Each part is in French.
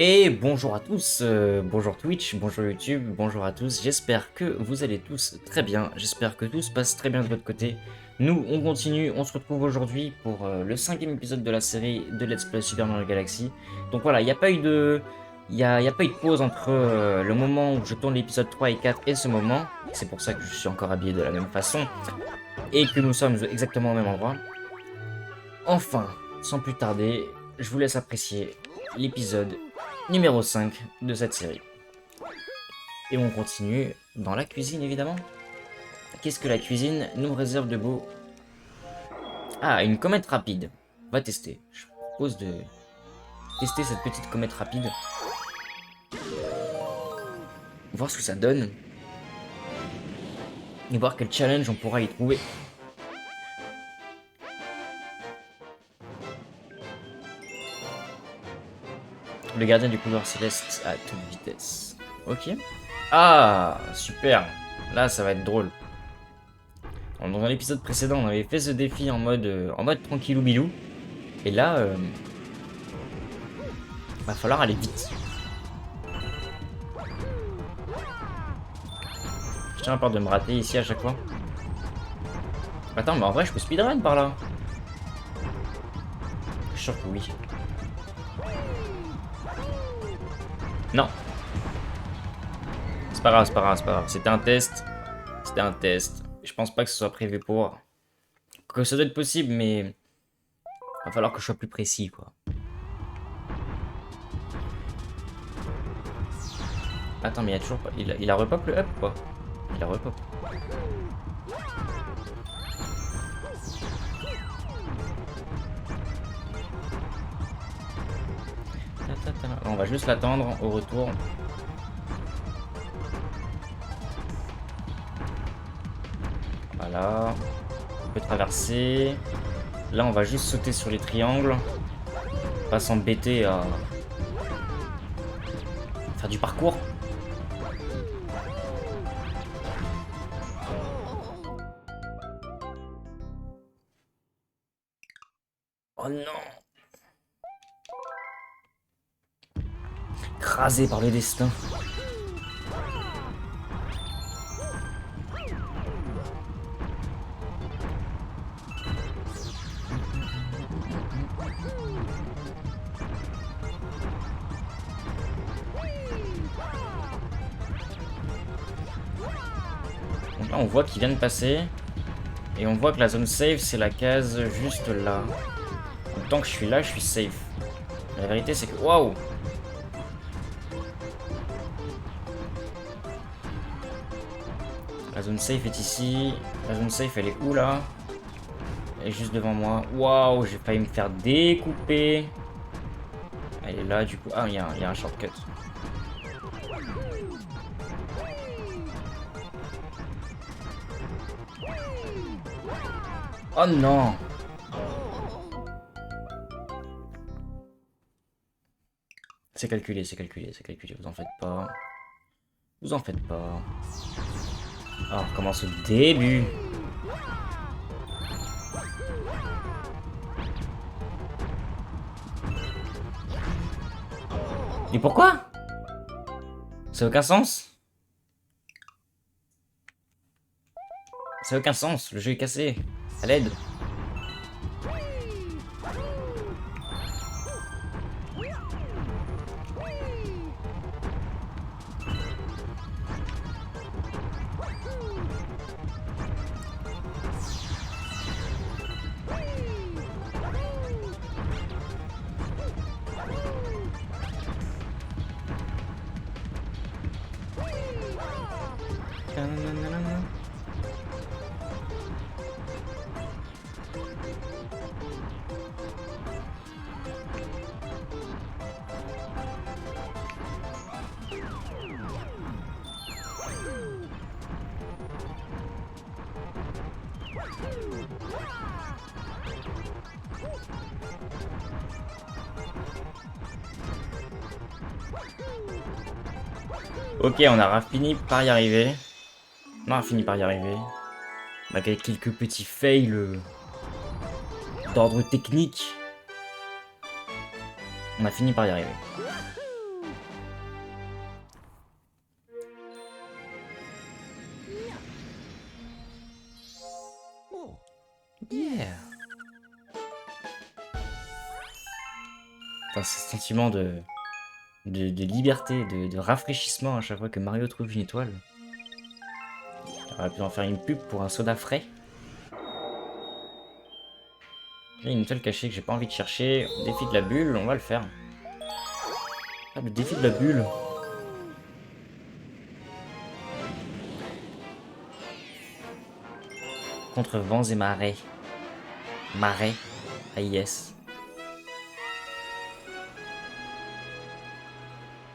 Et bonjour à tous, bonjour Twitch, bonjour YouTube, bonjour à tous, j'espère que vous allez tous très bien, j'espère que tout se passe très bien de votre côté. Nous, on continue, on se retrouve aujourd'hui pour le 5e épisode de la série de Let's Play Super Mario Galaxy. Donc voilà, il n'y a pas eu de... y a pas eu de pause entre le moment où je tourne l'épisode 3 et 4 et ce moment. C'est pour ça que je suis encore habillé de la même façon et que nous sommes exactement au même endroit. Enfin, sans plus tarder, je vous laisse apprécier l'épisode numéro 5 de cette série. Et on continue dans la cuisine évidemment. Qu'est-ce que la cuisine nous réserve de beau? Ah, une comète rapide. On va tester. Je propose de tester cette petite comète rapide. Voir ce que ça donne. Et voir quel challenge on pourra y trouver. Le gardien du couloir céleste à toute vitesse. Ok. Ah, super. Là, ça va être drôle. Dans un épisode précédent, on avait fait ce défi en mode tranquillou bilou. Et là, va falloir aller vite. Je tiens à peur de me rater ici à chaque fois. Attends, mais en vrai, je peux speedrun par là. Je suis sûr que oui. Non. C'est pas grave, c'est pas grave, c'est pas grave. C'était un test. C'était un test. Je pense pas que ce soit prévu pour. Que ça doit être possible, mais. Va falloir que je sois plus précis, quoi. Attends, mais il y a toujours pas. Il a repop le up, quoi. Il a repop. On va juste l'attendre au retour. Voilà. On peut traverser. Là, on va juste sauter sur les triangles. Pas s'embêter à faire du parcours. Oh non! Écrasé par le destin. Donc là, on voit qu'il vient de passer. Et on voit que la zone safe, c'est la case juste là. Donc tant que je suis là, je suis safe. Mais la vérité, c'est que... Waouh! La zone safe est ici. La zone safe, elle est où, là? Elle est juste devant moi. Waouh, j'ai failli me faire découper. Elle est là, du coup. Ah, il y a un shortcut. Oh non! C'est calculé, c'est calculé, c'est calculé. Vous en faites pas. Vous en faites pas. Ah, on recommence au début. Et pourquoi? Ça n'a aucun sens. Ça n'a aucun sens. Le jeu est cassé. À l'aide. Ok, on aura fini par y arriver. On aura fini par y arriver. Malgré quelques petits fails d'ordre technique. On a fini par y arriver. Yeah. Putain, ce sentiment de liberté, de rafraîchissement à chaque fois que Mario trouve une étoile. On aurait pu en faire une pub pour un soda frais. J'ai une étoile cachée que j'ai pas envie de chercher. Défi de la bulle, on va le faire. Ah, le défi de la bulle. Contre vents et marées. Marais. Ah yes.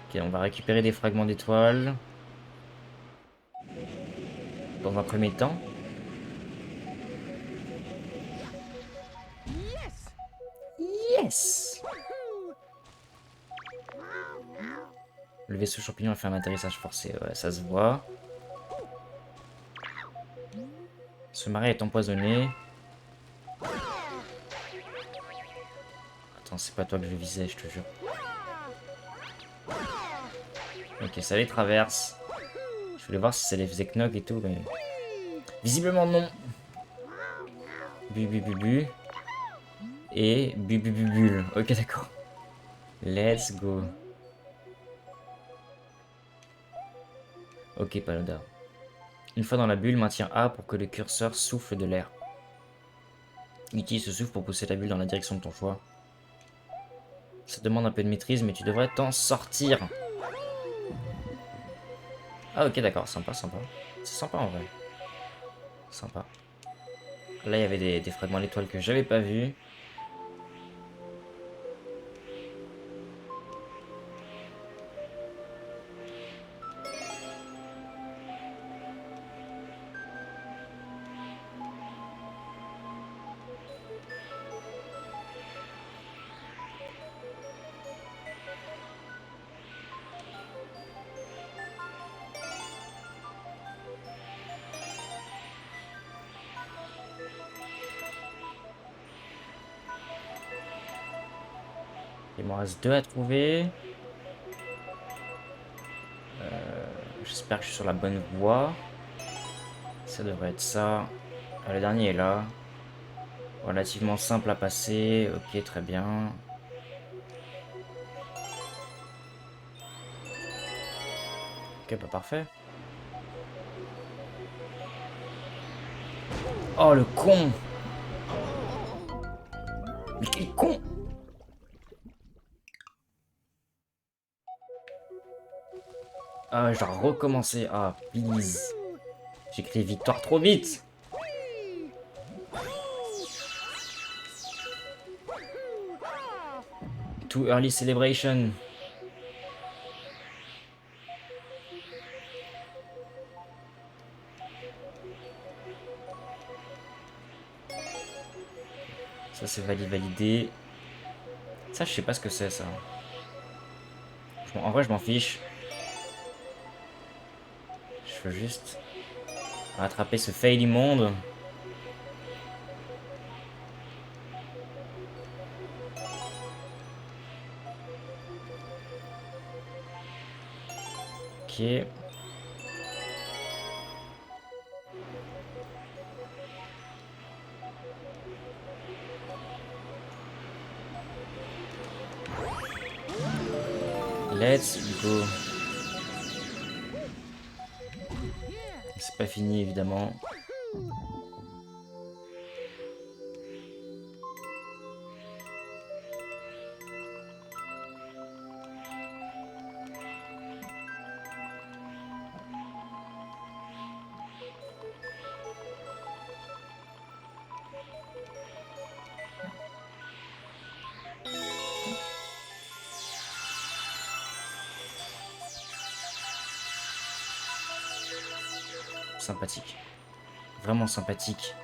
Ok, on va récupérer des fragments d'étoiles. Dans un premier temps. Yes. Le vaisseau champignon a fait un atterrissage forcé. Ouais, ça se voit. Ce marais est empoisonné. Attends, c'est pas toi que je visais, je te jure. Ok, ça les traverse. Je voulais voir si ça les faisait knock et tout, mais... Visiblement non. Bu bu bu bu. Et bu bu bu bulle. Ok, d'accord. Let's go. Ok, Paloda. Une fois dans la bulle, maintiens A pour que le curseur souffle de l'air. Utilise ce souffle pour pousser la bulle dans la direction de ton choix. Ça demande un peu de maîtrise, mais tu devrais t'en sortir. Ah ok, d'accord, sympa, sympa. C'est sympa en vrai. Sympa. Là, il y avait des fragments d'étoiles que j'avais pas vus. Il m'en reste 2 à trouver. J'espère que je suis sur la bonne voie. Ça devrait être ça. Ah, le dernier est là. Relativement simple à passer. Ok, très bien. Ok, pas parfait. Oh, le con! Mais quel con! Ah, je dois recommencer. Ah, please. J'écris victoire trop vite. Too early celebration. Ça, c'est validé. Ça, je sais pas ce que c'est, ça. En vrai, je m'en fiche. Je veux juste rattraper ce fail immonde. Ok. Let's go. C'est pas fini, évidemment. Sympathique. Vraiment sympathique.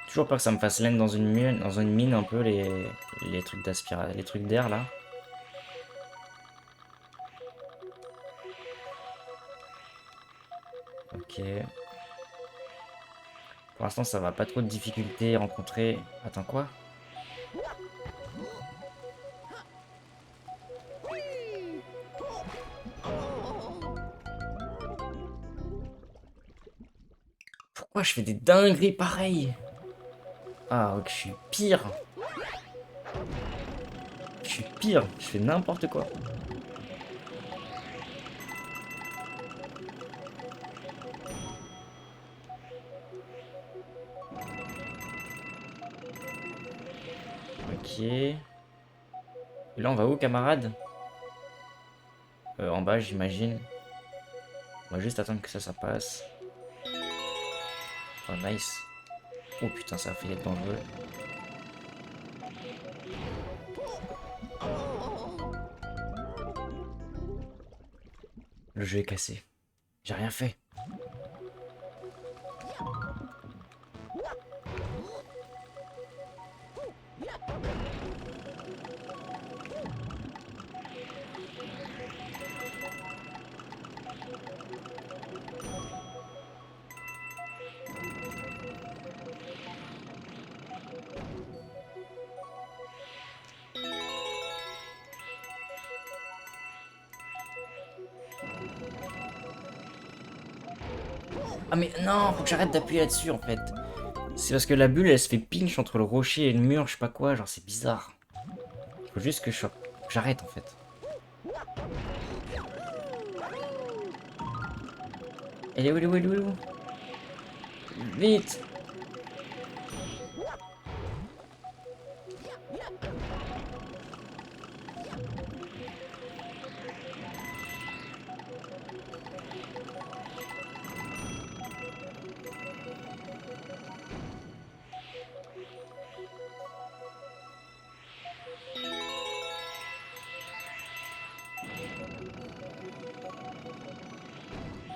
Toujours peur que ça me fasse land dans une mine un peu les trucs d'aspiration, les trucs d'air là. Ok. Pour l'instant, ça va pas trop de difficultés rencontrer. Attends, quoi? Quoi, je fais des dingueries pareilles. Ah, ok, je suis pire. Je suis pire. Je fais n'importe quoi. Ok. Et là, on va où, camarade? En bas, j'imagine. On va juste attendre que ça passe. Oh, nice. Oh putain, ça a failli être dangereux. Le jeu est cassé. J'ai rien fait. Ah mais non, faut que j'arrête d'appuyer là-dessus en fait. C'est parce que la bulle elle se fait pinch entre le rocher et le mur, je sais pas quoi, genre c'est bizarre. Faut juste que j'arrête en fait. Elle est où, elle est où, elle est où, elle est où? Vite!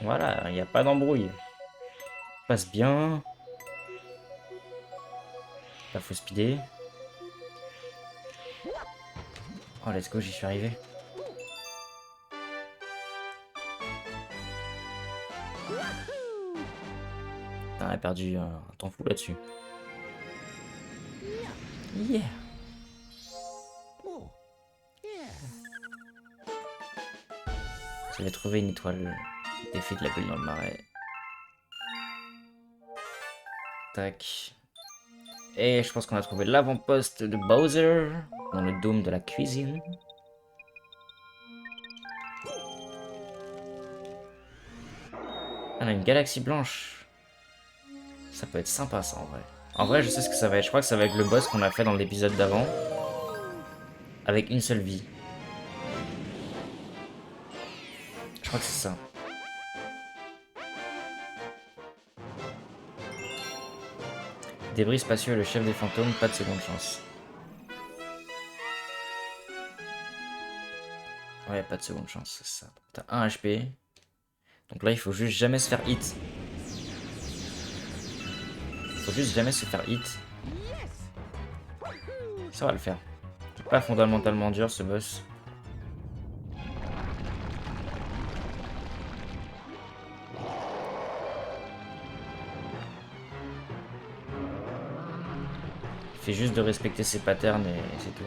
Voilà, il n'y a pas d'embrouille. Passe bien. Là faut speeder. Oh let's go, j'y suis arrivé. Putain, elle a perdu un temps fou là-dessus. Yeah! J'avais trouvé une étoile. Effet de la bulle dans le marais. Tac. Et je pense qu'on a trouvé l'avant-poste de Bowser dans le dôme de la cuisine. On a une galaxie blanche. Ça peut être sympa ça en vrai. En vrai, je sais ce que ça va être. Je crois que ça va être le boss qu'on a fait dans l'épisode d'avant. Avec une seule vie. Je crois que c'est ça. Débris spatiaux et le chef des fantômes, pas de seconde chance. Ouais, pas de seconde chance, c'est ça. T'as 1 HP. Donc là, il faut juste jamais se faire hit. Faut juste jamais se faire hit. Ça va le faire. C'est pas fondamentalement dur ce boss. Il fait juste de respecter ses patterns et c'est tout.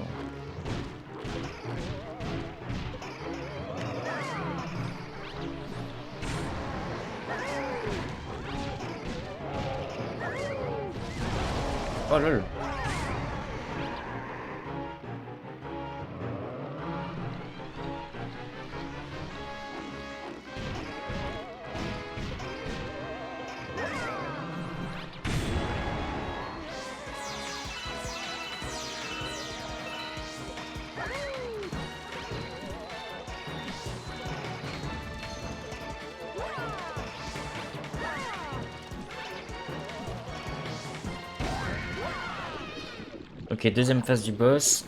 Oh lol. Ok, deuxième phase du boss.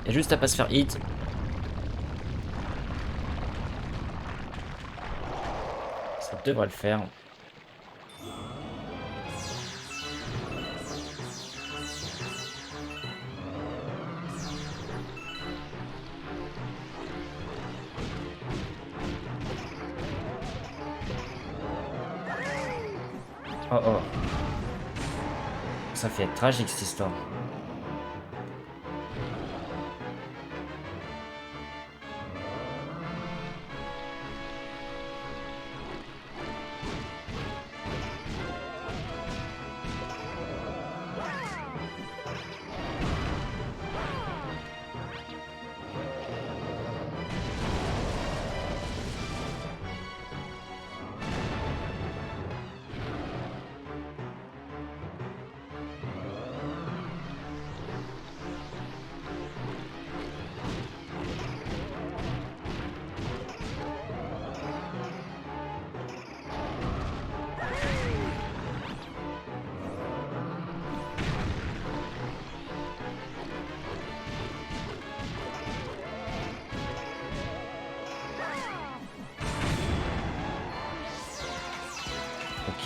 Et juste à pas se faire hit. Ça devrait le faire. Oh oh. Ça fait être tragique cette histoire.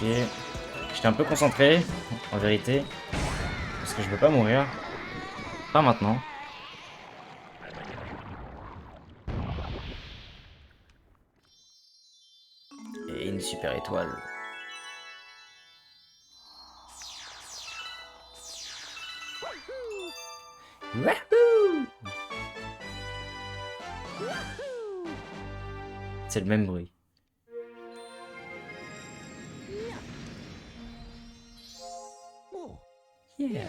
chier. J'étais un peu concentré, en vérité. Parce que je veux pas mourir. Pas maintenant. Et une super étoile. Wahoo! C'est le même bruit. Yeah.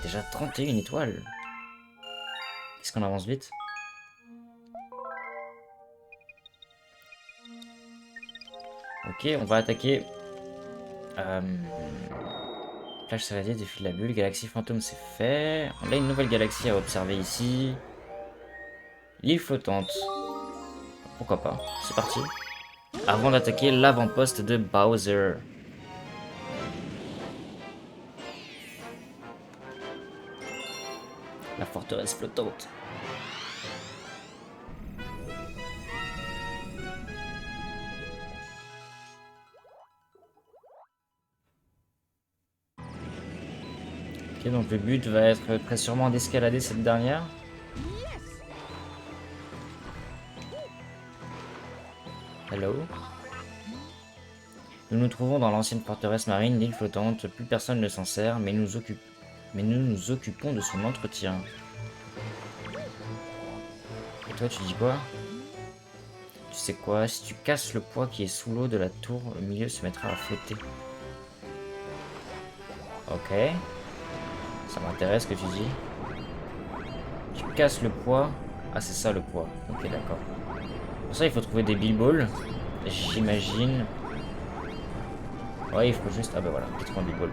Déjà 31 étoiles. Qu'est-ce qu'on avance vite? Ok, on va attaquer. Flash saladier, défi de la bulle, galaxie fantôme, c'est fait. On a une nouvelle galaxie à observer ici. L'île flottante. Pourquoi pas? C'est parti. Avant d'attaquer l'avant-poste de Bowser. La forteresse flottante. Ok, donc le but va être très sûrement d'escalader cette dernière. Hello. Nous nous trouvons dans l'ancienne forteresse marine, l'île flottante. Plus personne ne s'en sert, mais nous nous occupons de son entretien. Et toi, tu dis quoi? Tu sais quoi? Si tu casses le poids qui est sous l'eau de la tour, le milieu se mettra à flotter. Ok. Ça m'intéresse ce que tu dis. Tu casses le poids. Ah, c'est ça le poids. Ok, d'accord. Pour ça, il faut trouver des billes-balls. J'imagine. Ouais, il faut juste... Ah bah voilà, j'ai trouvé un big ball.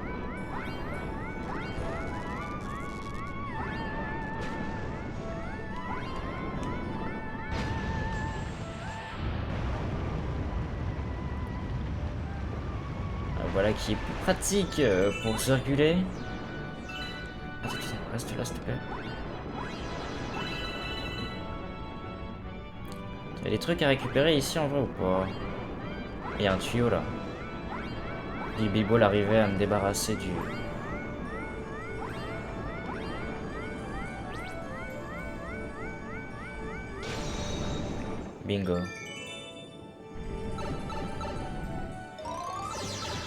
Voilà qui est plus pratique pour circuler. Attends, reste là s'il te plaît. Il y a des trucs à récupérer ici en vrai ou pas? Il y a un tuyau là. Le big ball arrivait à me débarrasser du... Bingo.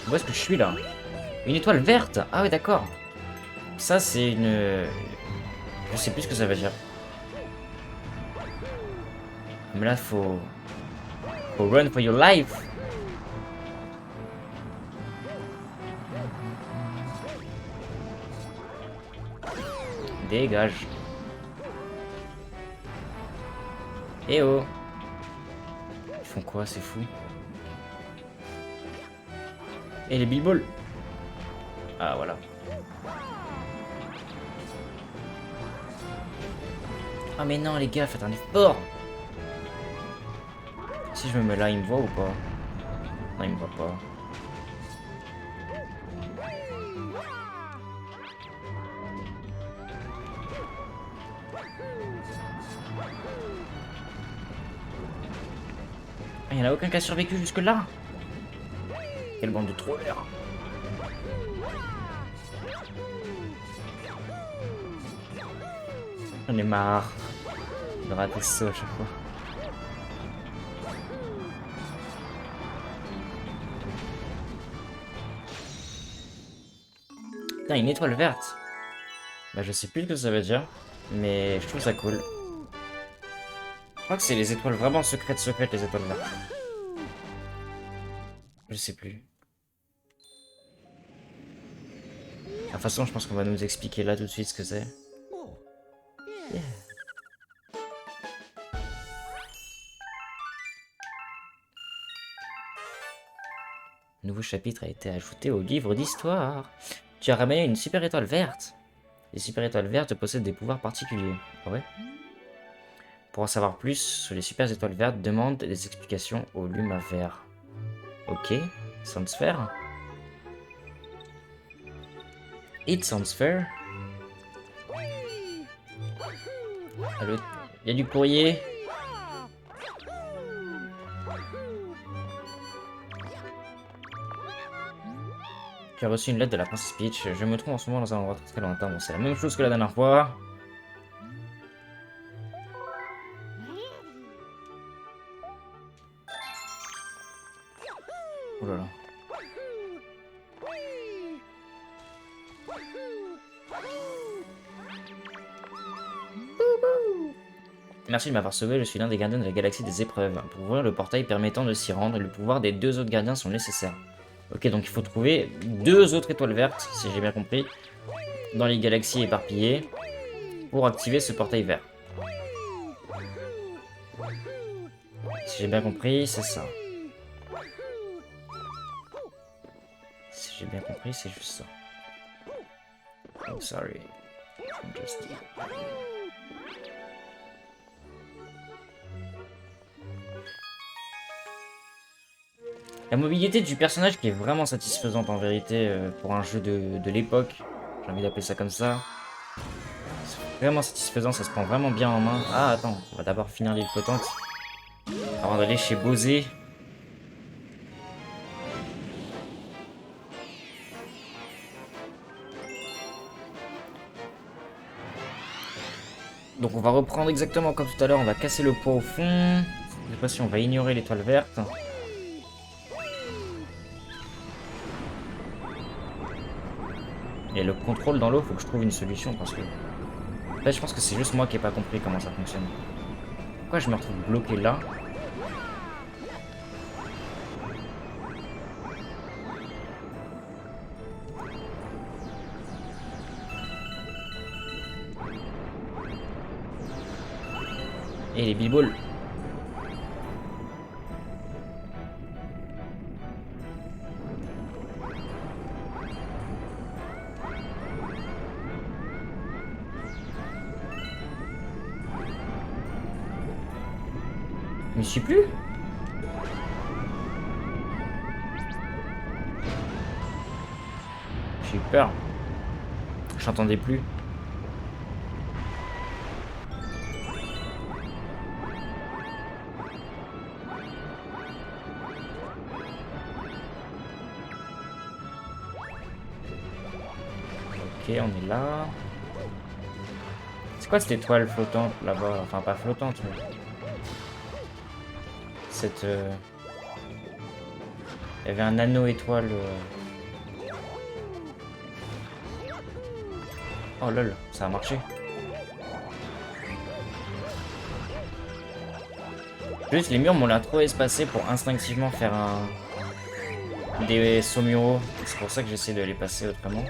Où est-ce que je suis là? Une étoile verte! Ah ouais d'accord. Ça c'est une... Je sais plus ce que ça veut dire. Mais là faut run for your life. Dégage. Eh oh. Ils font quoi, c'est fou. Et les b-balls. Ah voilà. Ah mais non les gars, faites un effort. Si je me mets là, il me voit ou pas? Non, il me voit pas. Ah, il y en a aucun qui a survécu jusque là. Quelle bande de trollers. J'en ai marre de rater ça à chaque fois. Putain, une étoile verte. Bah je sais plus ce que ça veut dire, mais je trouve ça cool. Je crois que c'est les étoiles vraiment secrètes, les étoiles vertes. Je sais plus. De toute façon, je pense qu'on va nous expliquer là tout de suite ce que c'est. Yeah. Nouveau chapitre a été ajouté au livre d'histoire. Tu as ramené une super étoile verte. Les super étoiles vertes possèdent des pouvoirs particuliers. Ah ouais? Pour en savoir plus sur les super étoiles vertes, demande des explications au Luma vert. Ok, sounds fair. It sounds fair. Allô, il y a du courrier. tu as reçu une lettre de la princesse Peach. Je me trouve en ce moment dans un endroit très lointain. Bon, c'est la même chose que la dernière fois. Oh là là. Merci de m'avoir sauvé, je suis l'un des gardiens de la galaxie des épreuves. Pour ouvrir le portail permettant de s'y rendre, le pouvoir des 2 autres gardiens sont nécessaires. Ok, donc il faut trouver 2 autres étoiles vertes, si j'ai bien compris, dans les galaxies éparpillées, pour activer ce portail vert. Si j'ai bien compris, c'est ça. Si j'ai bien compris, c'est juste ça. Oh, sorry. I'm just... La mobilité du personnage qui est vraiment satisfaisante en vérité pour un jeu de l'époque. J'ai envie d'appeler ça comme ça. C'est vraiment satisfaisant, ça se prend vraiment bien en main. Ah attends, on va d'abord finir l'île flottante. Avant d'aller chez Bowser. Donc on va reprendre exactement comme tout à l'heure, on va casser le poids au fond. Cette fois-ci on va ignorer l'étoile verte. Et le contrôle dans l'eau, faut que je trouve une solution parce que... En fait, je pense que c'est juste moi qui ai pas compris comment ça fonctionne. Pourquoi je me retrouve bloqué là? Et les bilbols. Je m'y suis plus. J'ai eu peur. J'entendais plus. Ok, on est là. C'est quoi cette étoile flottante là-bas? Enfin, pas flottante, mais... Cette... Il y avait un anneau étoile... Oh lol, ça a marché. Juste, les murs m'ont l'air trop espacés pour instinctivement faire des sauts muraux. C'est pour ça que j'essaie de les passer autrement.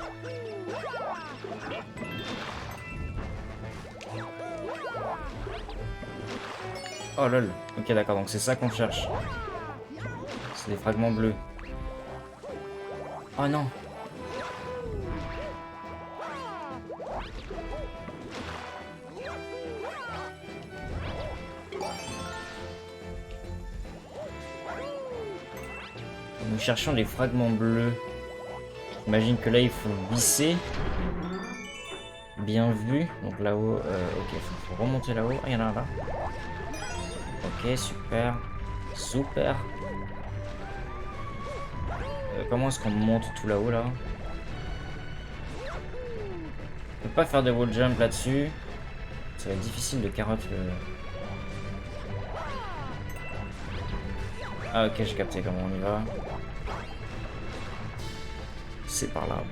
Oh lol, ok d'accord, donc c'est ça qu'on cherche. C'est des fragments bleus. Oh non. Nous cherchons des fragments bleus. J'imagine que là il faut visser. Bien vu. Donc là-haut, ok, il faut remonter là-haut. Ah, il y en a un là. Ok, super. Super. Comment est-ce qu'on monte tout là-haut là? On peut pas faire de wall jump là-dessus. Ça va être difficile de carotte le... Ah ok, j'ai capté comment on y va. C'est par là.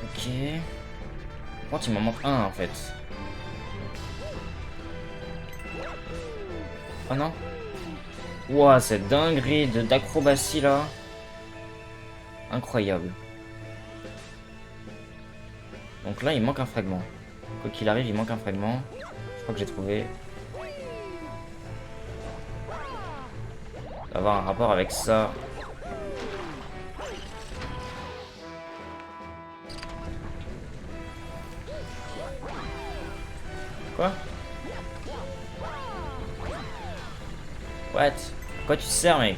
Ok. Par contre, il m'en manque un en fait. Oh non. Ouah, cette dinguerie d'acrobatie là. Incroyable. Donc là, il manque un fragment. Quoi qu'il arrive, il manque un fragment. Je crois que j'ai trouvé. Ça va avoir un rapport avec ça. Quoi? What? Quoi tu te sers, mec?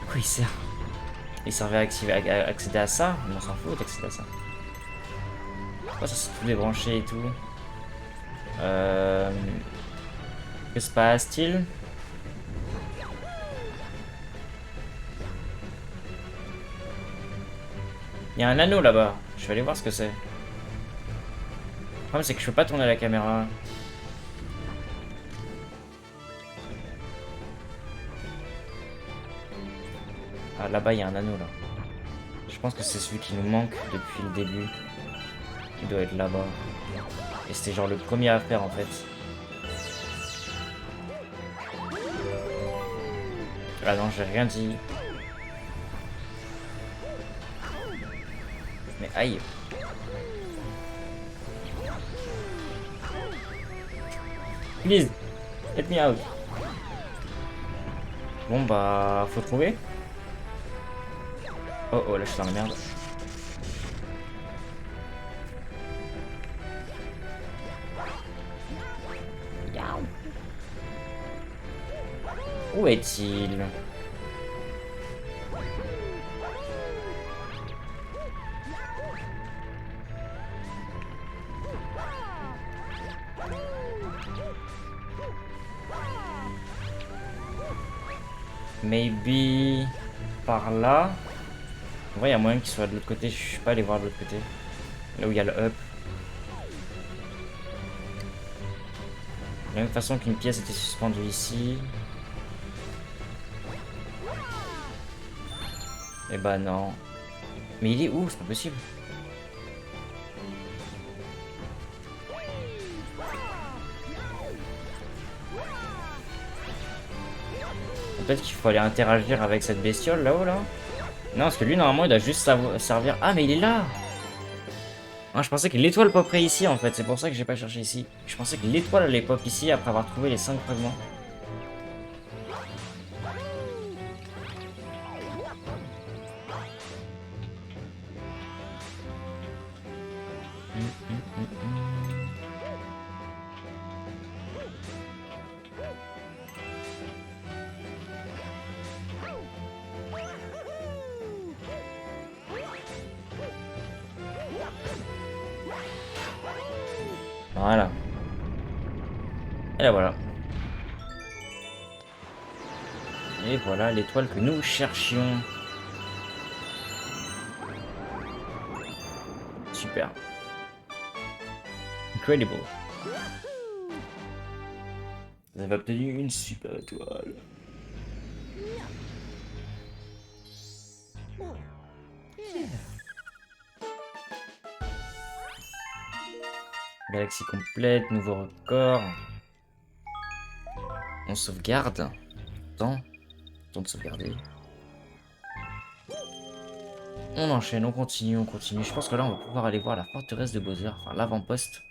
Quoi il sert? Il servait à accéder à ça, mais on s'en fout d'accéder à ça. Pourquoi ça s'est tout débranché et tout? Que se passe-t-il? Il y a un anneau là-bas. Je vais aller voir ce que c'est. Le problème c'est que je peux pas tourner la caméra. Ah là-bas il y a un anneau là. Je pense que c'est celui qui nous manque depuis le début. Il doit être là-bas. Et c'était genre le premier à faire en fait. Ah non, j'ai rien dit. Mais aïe. Please, let me out. Bon bah, faut trouver. Oh oh, là je suis dans la merde. Où est-il? Maybe par là. En vrai, il y a moyen qu'il soit de l'autre côté. Je suis pas allé voir de l'autre côté. Là où il y a le up. De la même façon qu'une pièce était suspendue ici. Eh bah non. Mais il est où? C'est pas possible. Peut-être qu'il faut aller interagir avec cette bestiole là-haut là. Non, parce que lui normalement il doit juste servir. Ah, mais il est là! Ah, je pensais que l'étoile poperait ici en fait, c'est pour ça que j'ai pas cherché ici. Je pensais que l'étoile allait pop ici après avoir trouvé les 5 fragments. Voilà. Et là voilà. Et voilà l'étoile que nous cherchions. Super. Incredible. Vous avez obtenu une super étoile. Galaxie complète, nouveau record. On sauvegarde. Temps de sauvegarder. On enchaîne, on continue, on continue. Je pense que là, on va pouvoir aller voir la forteresse de Bowser, enfin l'avant-poste.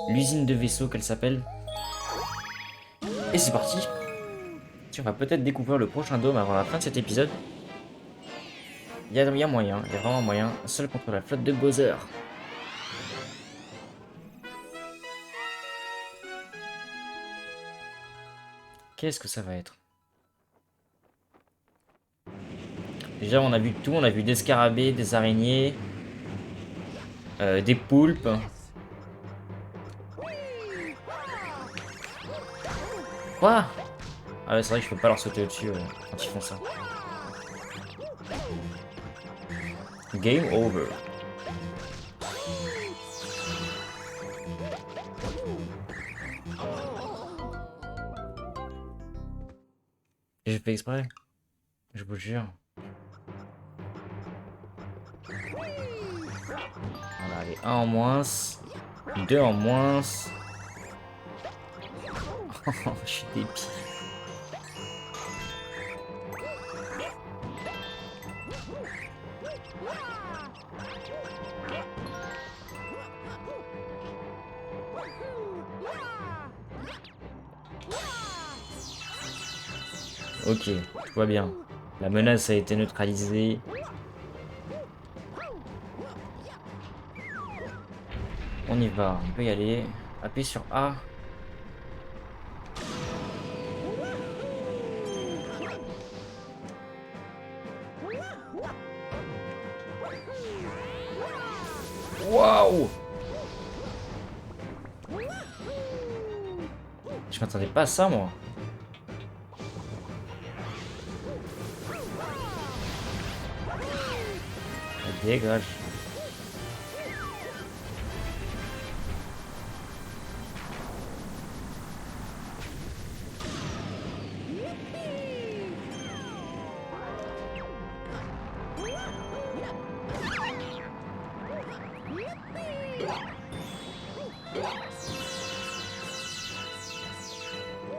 L'usine de vaisseaux qu'elle s'appelle. Et c'est parti. On va peut-être découvrir le prochain dôme avant la fin de cet épisode. Il y a moyen, il y a vraiment moyen. Seul contre la flotte de Bowser. Qu'est-ce que ça va être? Déjà, on a vu tout. On a vu des scarabées, des araignées, des poulpes. Quoi? Ah ouais, c'est vrai que je peux pas leur sauter au-dessus quand ils font ça. Game over. J'ai fait exprès. Je vous jure. Voilà, allez, 1 en moins. 2 en moins. Je suis débile. Ok, tout va bien. La menace a été neutralisée. On y va, on peut y aller. Appuyez sur A. Waouh! Je m'attendais pas à ça, moi. Dégage.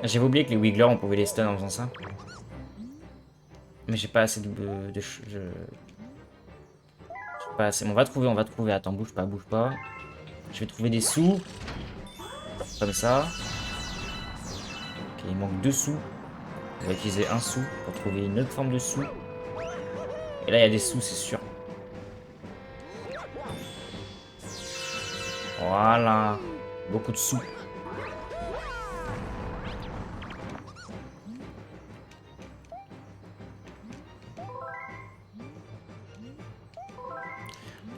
J'avais oublié que les Wigglers, on pouvait les stun en faisant ça. Mais j'ai pas assez j'ai pas assez. On va trouver, on va trouver. Attends, bouge pas, bouge pas. Je vais trouver des sous. Comme ça. Ok, il manque 2 sous. On va utiliser un sou pour trouver une autre forme de sou. Et là, il y a des sous, c'est sûr. Voilà. Beaucoup de sous.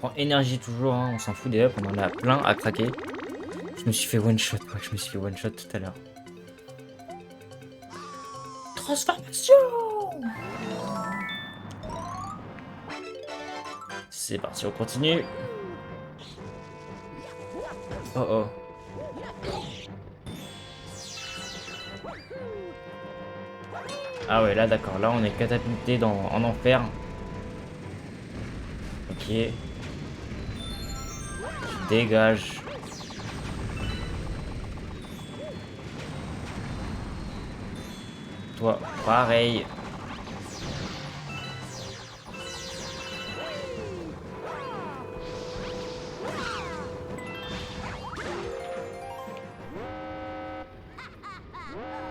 On prend énergie toujours, hein. On s'en fout des ups, on en a plein à craquer. Je me suis fait one shot, ouais, je me suis fait one shot tout à l'heure. Transformation! C'est parti, on continue. Oh oh. Ah ouais, là d'accord, là on est catapulté en enfer. Ok. Dégage. Toi, pareil.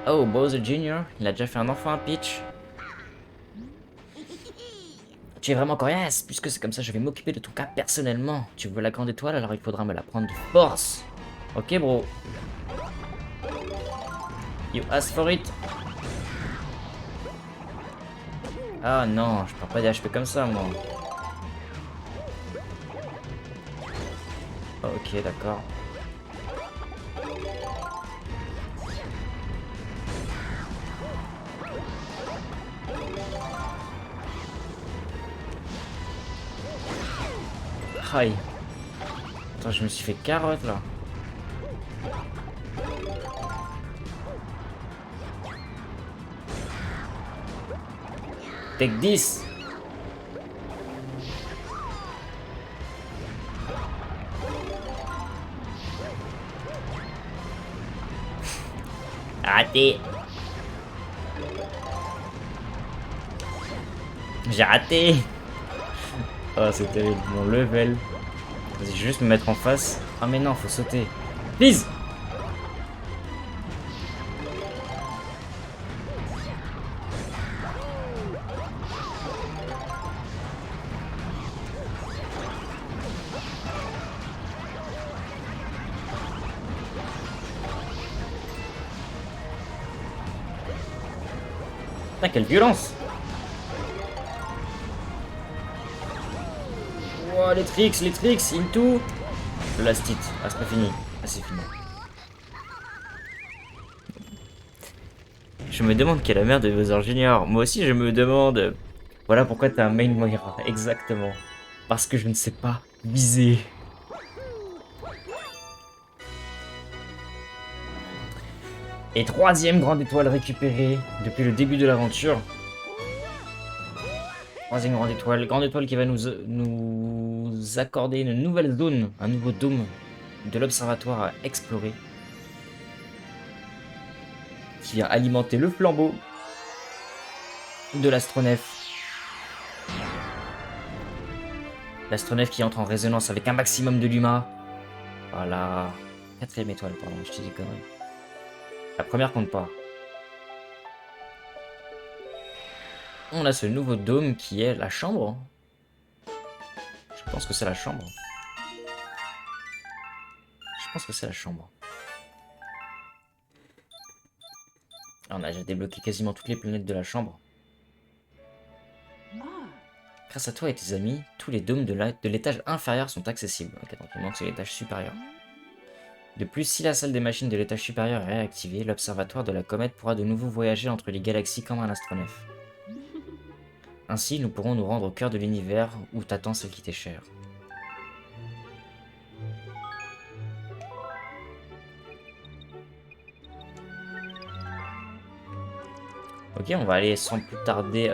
Oh, Bowser Jr., il a déjà fait un enfant à Peach. Tu es vraiment coriace, puisque c'est comme ça je vais m'occuper de ton cas personnellement. Tu veux la grande étoile, alors il faudra me la prendre de force. Ok, bro. You ask for it. Ah non, je perds pas des HP comme ça, moi. Ok, d'accord. Aïe. Attends, je me suis fait carotte, là. Take 10. Raté. J'ai raté. Oh, c'est terrible. Mon level. Vas-y, je vais juste me mettre en face. Ah, mais non, faut sauter. Please. Putain, quelle violence. Oh, les tricks, into. Le last hit. Ah, c'est pas fini. Ah, c'est fini. Je me demande qui est la mère de Bowser Junior. Moi aussi, je me demande. Voilà pourquoi t'as un main Moira. Exactement. Parce que je ne sais pas viser. Et troisième grande étoile récupérée depuis le début de l'aventure. Troisième grande étoile qui va nous accorder une nouvelle zone, un nouveau dôme de l'observatoire à explorer. Qui vient alimenter le flambeau de l'astronef. L'astronef qui entre en résonance avec un maximum de Luma. Voilà. Quatrième étoile, pardon, je te dis conneries. La première compte pas. On a ce nouveau dôme qui est la chambre. Je pense que c'est la chambre. Je pense que c'est la chambre. On a déjà débloqué quasiment toutes les planètes de la chambre. Grâce à toi et tes amis, tous les dômes de l'étage inférieur sont accessibles. Ok, donc il manque c'est l'étage supérieur. De plus, si la salle des machines de l'étage supérieur est réactivée, l'observatoire de la comète pourra de nouveau voyager entre les galaxies comme un astronef. Ainsi, nous pourrons nous rendre au cœur de l'univers où t'attend celle qui t'est chère. Ok, on va aller sans plus tarder.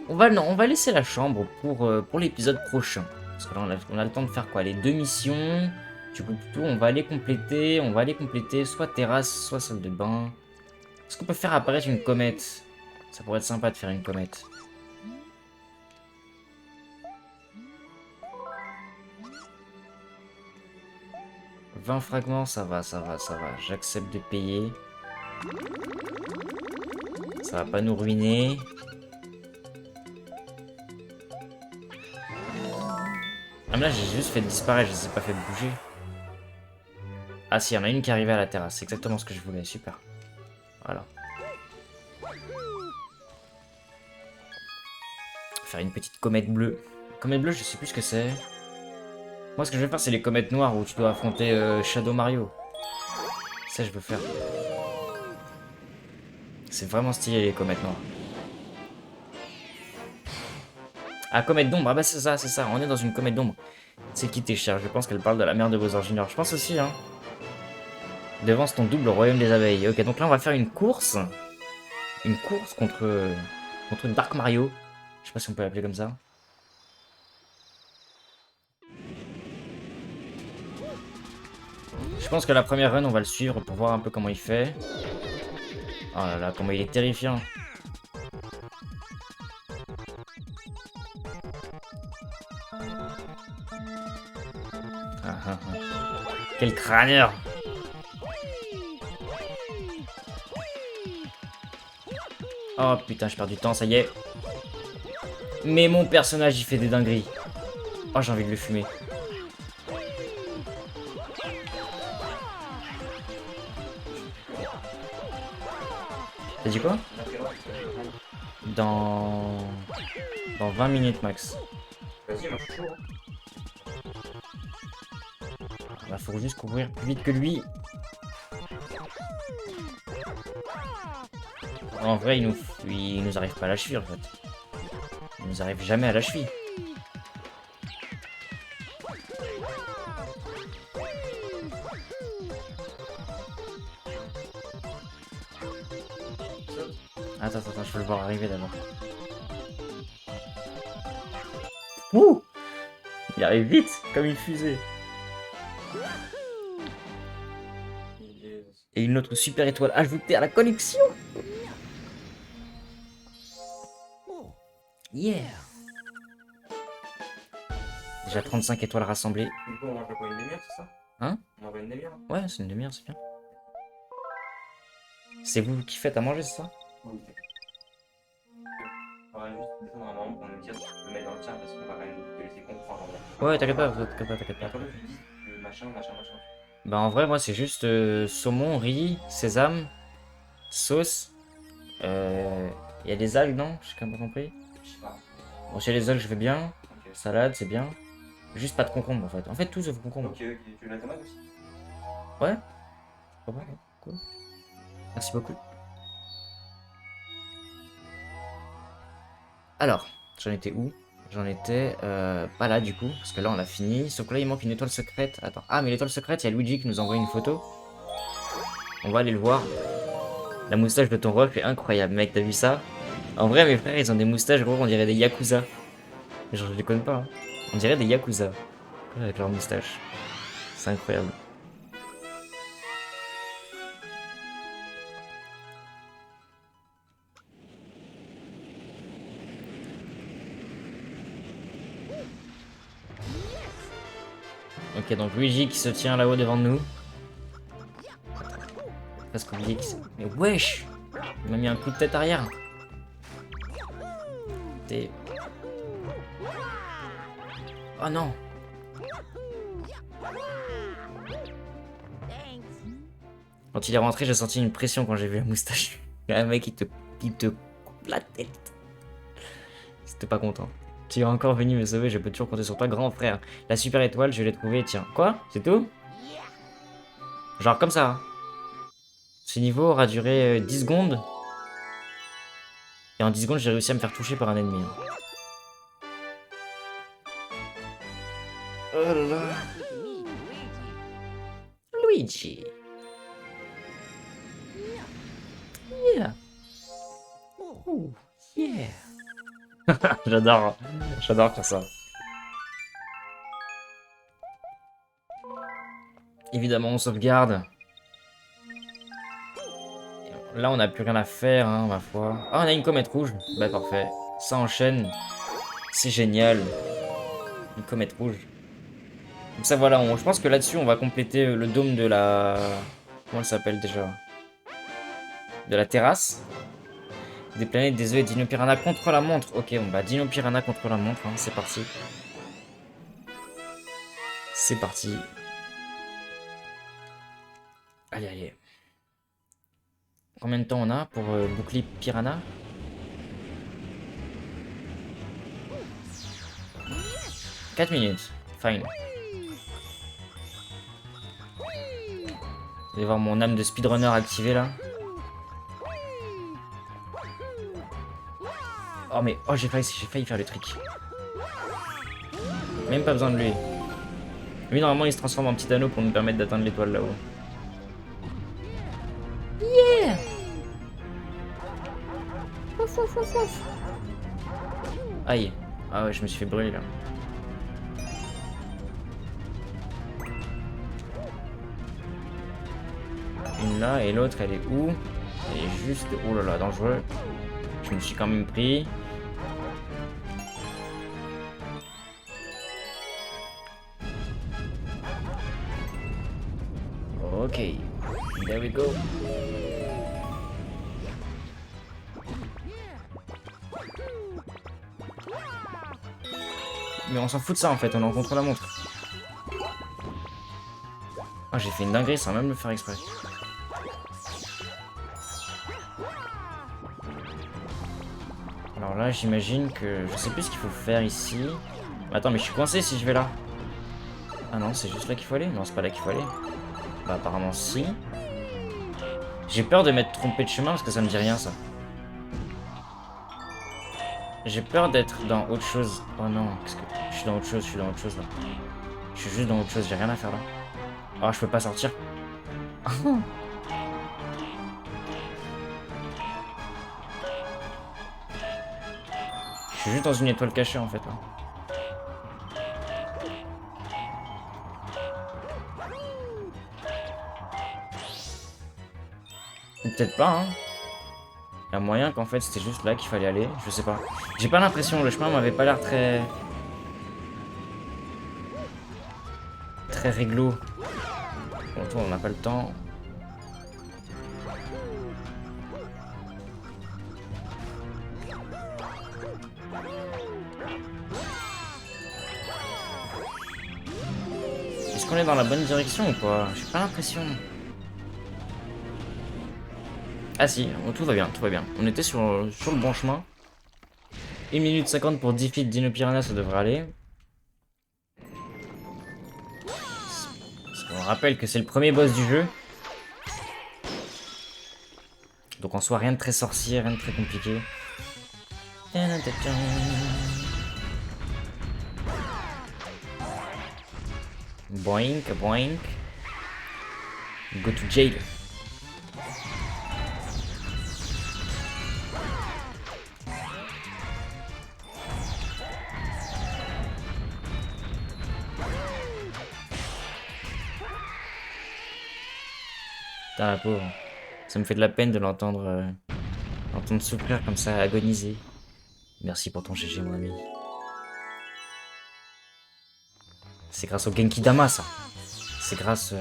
On va laisser la chambre pour l'épisode prochain. Parce que là, on a le temps de faire quoi? Les 2 missions. Du coup, plutôt, on va aller compléter. On va aller compléter soit terrasse, soit salle de bain. Est-ce qu'on peut faire apparaître une comète? Ça pourrait être sympa de faire une comète. « 20 fragments, ça va, ça va, ça va. J'accepte de payer. Ça va pas nous ruiner. Ah mais là j'ai juste fait disparaître, je les ai pas fait bouger. Ah si, il y en a une qui est arrivée à la terrasse, c'est exactement ce que je voulais, super. Voilà. Faire une petite comète bleue. Comète bleue, je sais plus ce que c'est. Moi ce que je vais faire c'est les comètes noires où tu dois affronter Shadow Mario. Ça je veux faire. C'est vraiment stylé les comètes noires. Ah, comète d'ombre, ah bah c'est ça, on est dans une comète d'ombre. C'est qui t'es cher, je pense qu'elle parle de la mère de Bowser Jr. Je pense aussi, hein. Devance ton double au royaume des abeilles. Ok, donc là on va faire une course. Une course contre Dark Mario. Je sais pas si on peut l'appeler comme ça. Je pense que la première run, on va le suivre pour voir un peu comment il fait. Oh là là, comment il est terrifiant. Ah. Quel crâneur. Oh putain, je perds du temps, ça y est. Mais mon personnage, il fait des dingueries. Oh, j'ai envie de le fumer. T'as dit quoi? Dans 20 minutes max. Vas-y, moi je suis chaud. Bah, faut juste courir plus vite que lui. En vrai, il nous arrive pas à la cheville en fait. Il nous arrive jamais à la cheville. Attends, je veux le voir arriver d'abord. Ouh! Il arrive vite, comme une fusée. Et une autre super étoile ajoutée à la collection. Yeah! Déjà 35 étoiles rassemblées. Du coup, on mange quoi, une demi-heure, c'est ça? Hein? On envoie une demi-heure? Ouais, c'est une demi-heure, c'est bien. C'est vous qui faites à manger, c'est ça? Oui. On va juste descendre un moment pour nous dire si tu peux le mettre dans le chat parce qu'on va quand même te laisser comprendre en vrai. Ouais, t'inquiète pas, t'inquiète Et pas. après, tu dis machin. Bah en vrai, moi c'est juste saumon, riz, sésame, sauce. Il y a des algues, non? J'ai quand même pas compris. Je sais pas. Bon, chez les algues, je vais bien. Ok. Salade, c'est bien. Juste pas de concombre en fait. En fait, tout sauf concombre. Ok, tu veux la tomate aussi? Ouais? Pourquoi pas? Ouais, cool. Merci beaucoup. Alors, j'en étais où? J'en étais pas là du coup, parce que là on l'a fini. Sauf que là il manque une étoile secrète. Attends. Ah, mais l'étoile secrète, il y a Luigi qui nous envoie une photo. On va aller le voir. La moustache de ton ref est incroyable, mec, t'as vu ça? En vrai, mes frères, ils ont des moustaches, gros, on dirait des Yakuza. Genre, je les connais pas, hein. On dirait des Yakuza. Avec leurs moustaches. C'est incroyable. Ok, donc Luigi qui se tient là-haut devant nous. Presque oublié qui c'est. Mais wesh! Il m'a mis un coup de tête arrière. T'es... Oh non! Quand il est rentré, j'ai senti une pression quand j'ai vu la moustache. Un mec, il te coupe la tête. T'es pas content. Tu es encore venu me sauver, je peux toujours compter sur toi, grand frère. La super étoile, je l'ai trouvée, tiens. Quoi? C'est tout? Genre comme ça. Ce niveau aura duré 10 secondes. Et en 10 secondes, j'ai réussi à me faire toucher par un ennemi. Oh là là. Luigi. Yeah. Oh, yeah. J'adore. J'adore faire ça. Évidemment, on sauvegarde. Là, on n'a plus rien à faire, hein, ma foi. Ah, on a une comète rouge. Bah, parfait. Ça enchaîne. C'est génial. Une comète rouge. Donc ça, voilà. Je pense que là-dessus, on va compléter le dôme de la... Comment elle s'appelle déjà? De la terrasse. Des planètes, des œufs et Dino Piranha contre la montre. Ok, bon, bah, Dino Piranha contre la montre. Hein, c'est parti. C'est parti. Allez, allez. Combien de temps on a pour boucler Piranha? 4 minutes. Fine. Vous allez voir mon âme de speedrunner activée là. Oh mais oh j'ai failli faire le trick. Même pas besoin de lui. Lui normalement il se transforme en petit anneau pour nous permettre d'atteindre l'étoile là-haut. Yeah. Aïe. Ah ouais je me suis fait brûler là. Une là et l'autre elle est où? Elle est juste... Oh là là dangereux. Je me suis quand même pris. Ok. There we go. Mais on s'en fout de ça en fait, on est en contre-la-montre. Ah j'ai fait une dinguerie sans même le faire exprès. Alors là j'imagine que... Je sais plus ce qu'il faut faire ici. Attends mais je suis coincé si je vais là. Ah non c'est juste là qu'il faut aller? Non c'est pas là qu'il faut aller. Bah apparemment si. J'ai peur de m'être trompé de chemin parce que ça me dit rien ça. J'ai peur d'être dans autre chose. Oh non, qu'est-ce que... Je suis dans autre chose là. Je suis juste dans autre chose, j'ai rien à faire là. Oh je peux pas sortir. Je suis juste dans une étoile cachée en fait là. Ou peut-être pas hein. Il y a moyen qu'en fait c'était juste là qu'il fallait aller, je sais pas. J'ai pas l'impression, le chemin m'avait pas l'air très... Très réglo. Bon, toi, on n'a pas le temps. Est-ce qu'on est dans la bonne direction ou pas? J'ai pas l'impression. Ah si, oh, tout va bien, tout va bien. On était sur le bon chemin. 1 minute 50 pour 10 feats Dino Piranha, ça devrait aller. On rappelle que c'est le premier boss du jeu. Donc en soi, rien de très sorcier, rien de très compliqué. Boink, boink. Go to jail. Putain, la pauvre. Ça me fait de la peine de l'entendre souffrir comme ça, agoniser. Merci pour ton GG, mon ami. C'est grâce au Genki Dama, ça. C'est grâce...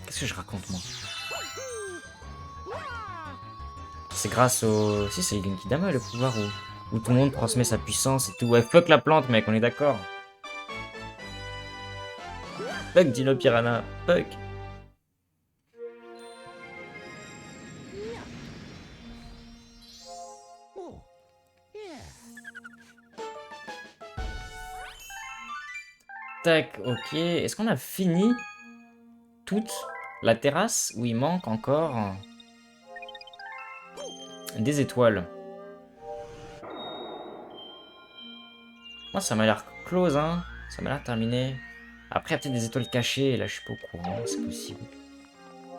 Qu'est-ce que je raconte, moi? C'est grâce au... Si, c'est le Genki Dama, le pouvoir où tout le monde transmet sa puissance et tout. Ouais, fuck la plante, mec, on est d'accord. Fuck Dino Piranha, fuck. tac, ok. Est-ce qu'on a fini toute la terrasse où il manque encore des étoiles? Moi, ça m'a l'air close, hein. Ça m'a l'air terminé. Après, il y a peut-être des étoiles cachées, et là, je suis pas au courant, c'est possible.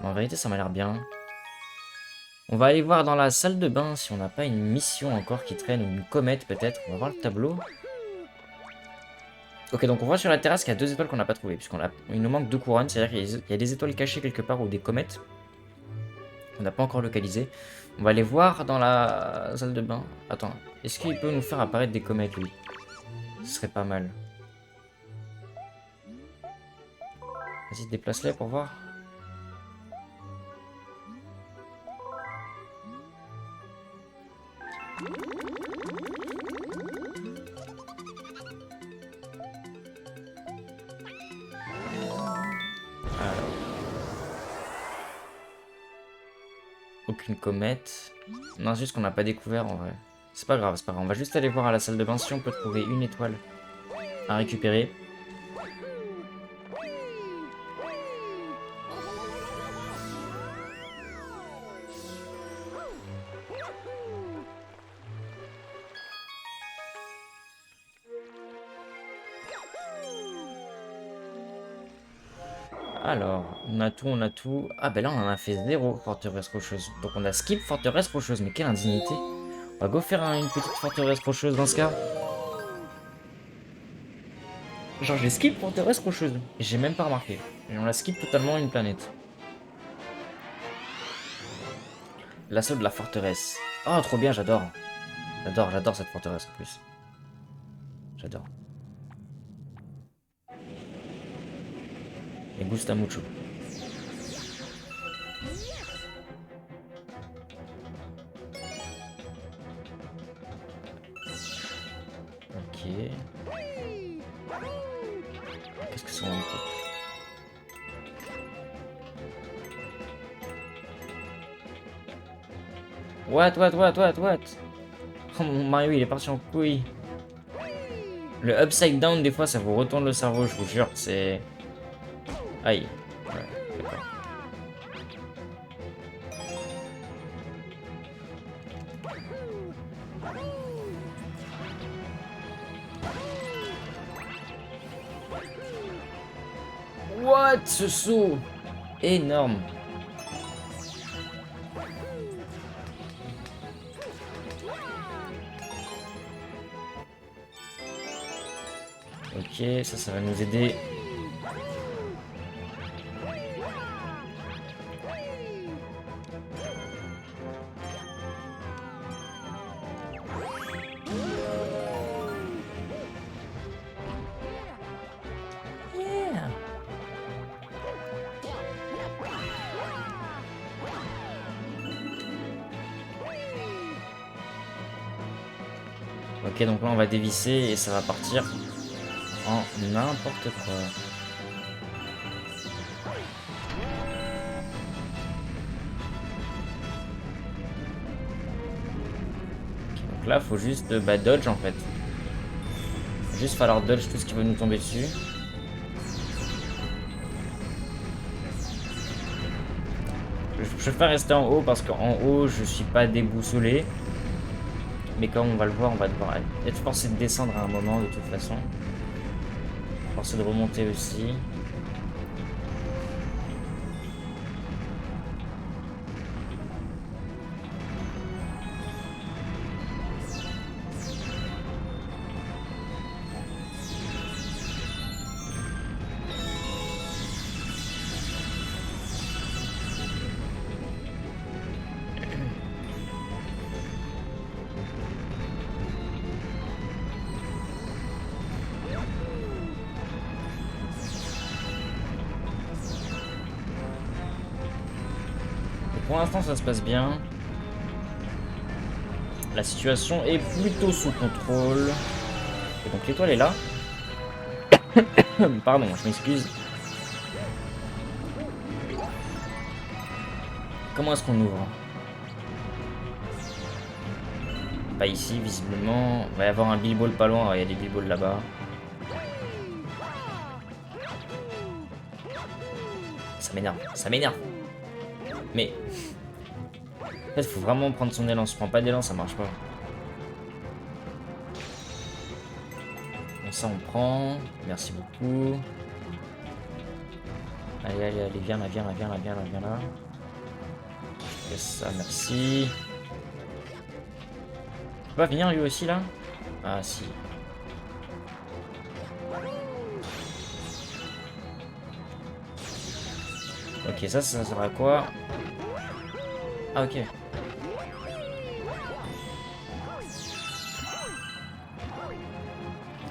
Mais en vérité, ça m'a l'air bien. On va aller voir dans la salle de bain si on n'a pas une mission encore qui traîne, ou une comète peut-être. On va voir le tableau. Ok, donc on voit sur la terrasse qu'il y a 2 étoiles qu'on n'a pas trouvées, puisqu'il nous manque 2 couronnes, c'est-à-dire qu'il y a des étoiles cachées quelque part ou des comètes. On n'a pas encore localisé. On va aller voir dans la salle de bain. Attends, est-ce qu'il peut nous faire apparaître des comètes, lui? Ce serait pas mal. Vas-y, déplace-les pour voir. Alors. Aucune comète. Non, c'est juste qu'on n'a pas découvert en vrai. C'est pas grave, c'est pas grave. On va juste aller voir à la salle de bain si on peut trouver une étoile à récupérer. Alors, on a tout, on a tout. Ah ben là on en a fait 0 forteresse rocheuse. Donc on a skip forteresse rocheuse, mais quelle indignité. On va go faire une petite forteresse rocheuse dans ce cas. Genre j'ai skip forteresse rocheuse. Et j'ai même pas remarqué. Et on la skip totalement une planète. L'assaut de la forteresse. Oh trop bien, j'adore. J'adore cette forteresse en plus. J'adore. Me gusta mucho. Ok. Qu'est-ce que c'est en même temps? What? Oh mon Mario il est parti en couille. Le upside down des fois ça vous retourne le cerveau, je vous jure, c'est... Aïe. Ouais, d'accord. What? Ce saut énorme. Ok, ça va nous aider. Yeah. Ok, donc là on va dévisser et ça va partir en n'importe quoi. Okay, donc là faut juste dodge en fait. Juste falloir dodge tout ce qui veut nous tomber dessus. Je préfère rester en haut parce qu'en haut je suis pas déboussolé. Mais comme on va le voir, on va devoir être forcé de descendre à un moment de toute façon. Forcé de remonter aussi. Pour l'instant, ça se passe bien. La situation est plutôt sous contrôle. Et donc l'étoile est là. Pardon, je m'excuse. Comment est-ce qu'on ouvre? Pas ici, visiblement. Il va y avoir un billball pas loin. Il y a des billballs là-bas. ça m'énerve, ça m'énerve. Mais... En fait, faut vraiment prendre son élan. Si on prend pas d'élan, ça marche pas. Bon, ça, on prend. Merci beaucoup. Allez, allez, allez, viens là, viens là, viens là, viens là, viens là. Je laisse ça, merci. Tu peux pas venir lui aussi là? Ah si. Ok, ça sert à quoi? Ah ok.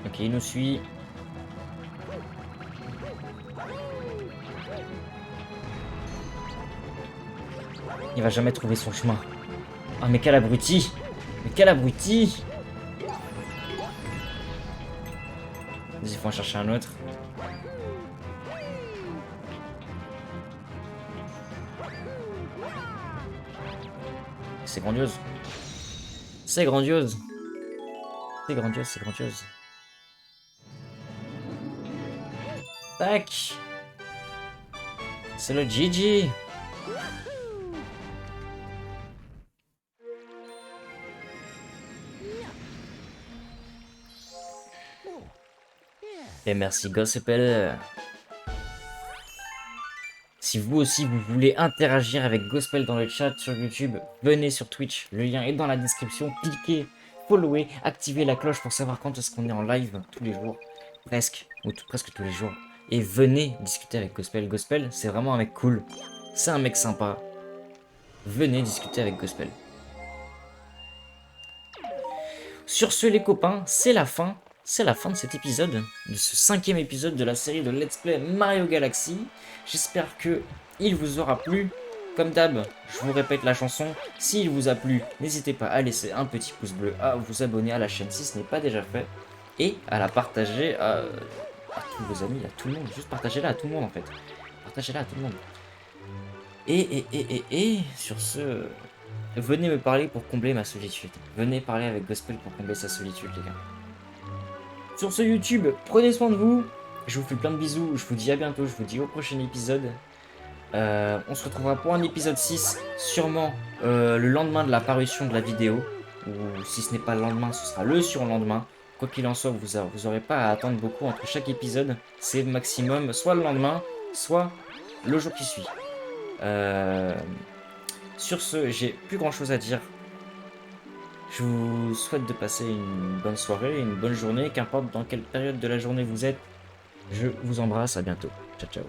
Ok, il nous suit. Il va jamais trouver son chemin. Ah mais quel abruti! Mais quel abruti! Vas-y, faut en chercher un autre. C'est grandiose. C'est grandiose. C'est grandiose, c'est grandiose. Tac! C'est le GG! Et merci Gospel. Si vous aussi vous voulez interagir avec Gospel dans le chat sur YouTube, venez sur Twitch, le lien est dans la description, cliquez, followez, activez la cloche pour savoir quand est-ce qu'on est en live tous les jours, presque, ou presque tous les jours. Et venez discuter avec Gospel. Gospel, c'est vraiment un mec cool, c'est un mec sympa. Venez discuter avec Gospel. Sur ce les copains, c'est la fin. C'est la fin de cet épisode, de ce 5e épisode de la série de Let's Play Mario Galaxy. J'espère que il vous aura plu. Comme d'hab, je vous répète la chanson. S'il vous a plu, n'hésitez pas à laisser un petit pouce bleu, à vous abonner à la chaîne si ce n'est pas déjà fait. Et à la partager à tous vos amis, à tout le monde. Juste partagez-la à tout le monde en fait. Partagez-la à tout le monde. Et sur ce... Venez me parler pour combler ma solitude. Venez parler avec Gospel pour combler sa solitude les gars. Sur ce YouTube, prenez soin de vous. Je vous fais plein de bisous. Je vous dis à bientôt. Je vous dis au prochain épisode. On se retrouvera pour un épisode 6. Sûrement le lendemain de la parution de la vidéo. Ou si ce n'est pas le lendemain, ce sera le surlendemain. Quoi qu'il en soit, vous n'aurez pas à attendre beaucoup entre chaque épisode. C'est maximum soit le lendemain, soit le jour qui suit. Sur ce, j'ai plus grand chose à dire. Je vous souhaite de passer une bonne soirée, une bonne journée, qu'importe dans quelle période de la journée vous êtes. Je vous embrasse, à bientôt. Ciao, ciao.